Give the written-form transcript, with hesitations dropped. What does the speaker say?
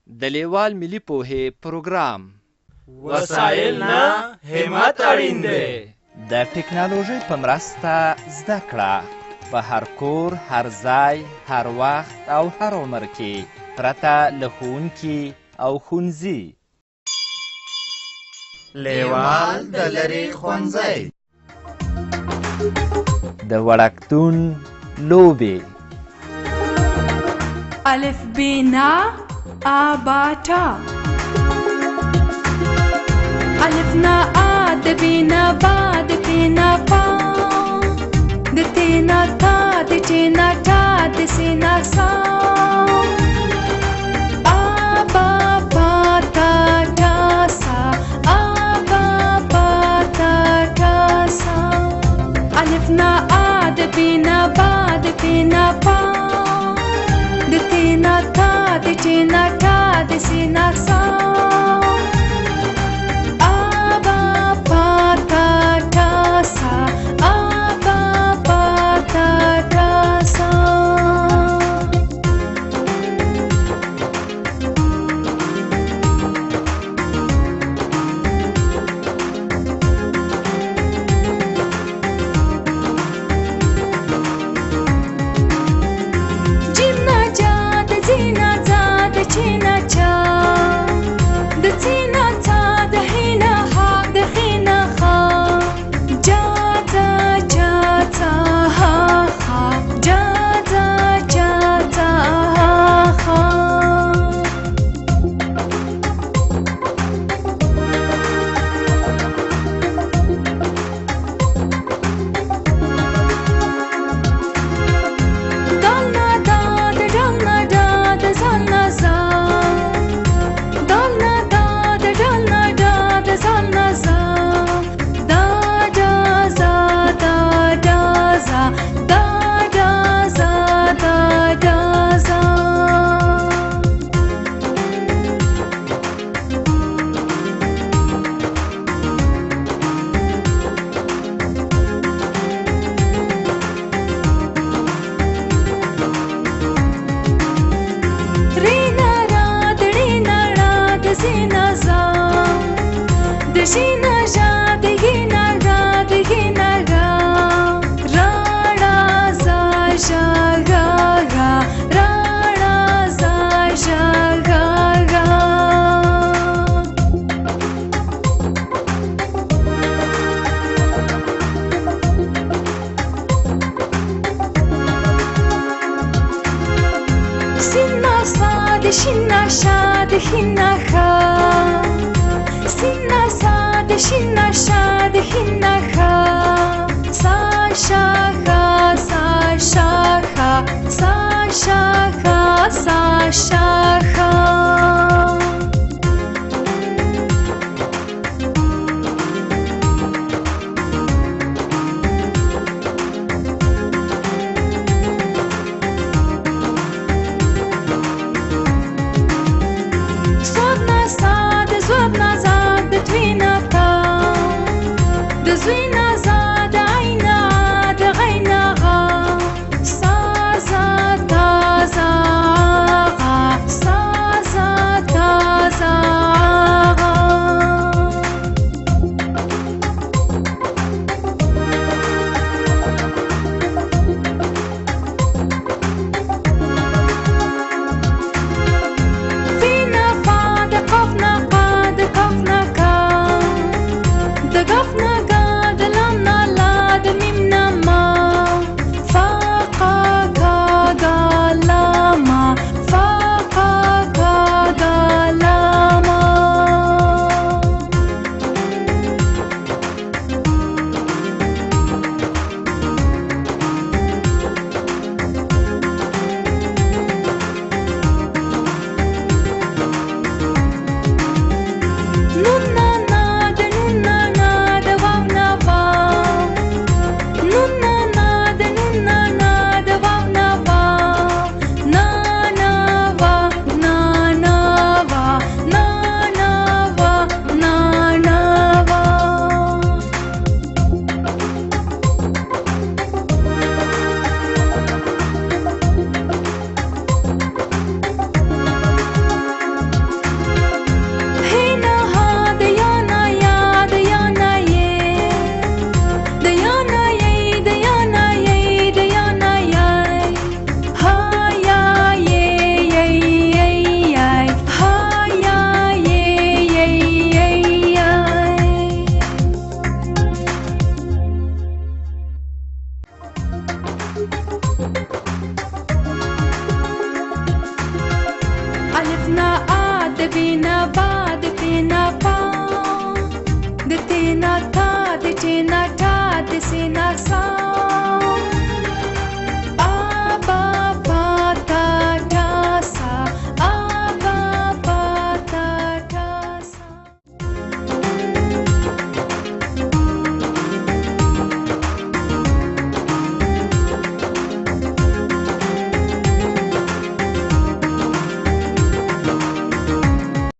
د لیوال ملي پوهې پروګرام وسایل نه همت اړین دی. د ټکنالوژۍ په مرسته زده کړه په هر کور، هر ځای، هر وخت او هر عمر کې پرته له ښوونکي او ښوونځي. لیوال د لرې ښوونځی د وړکتون لوبې الف بینا آباتا الف نا آ د بینا با د پینا پا د تینا تا د چینا تا د سینا سا آبا با تا تا سا آبا با تا تا سا الف نا آ د بینا با د پینا پا د تینا تا د چینا تا د سینا سا آبا با تا تا سا آبا با تا تا سا جینا جا د زینا زا د چینا چا د سینا تا د هینا ها د خینا خا جا تا جا تا ها ها جا تا جا تا ها ها دالنا دا د ډالنا دا د ځالنا زا دالنا دا د ډالنا دا د ځالنا زا دا دا زا دا دا زا دا دا زا دا دا زا رینا را د رینا را د زینا زا د شینا ژا د هینا را د هینا را را را زا ژا غا غا را را زا ژا غا غا سینا سا د شینا شا د هینا خا سینا سا د شینا شا د هینا خا سا شا خا سا شا خا سا شا خا سا شا خا زوبنا سا د زوبنا زا د توینا تا د زوینا زا د عینا د غینا غا سا زا تا زا غا خینا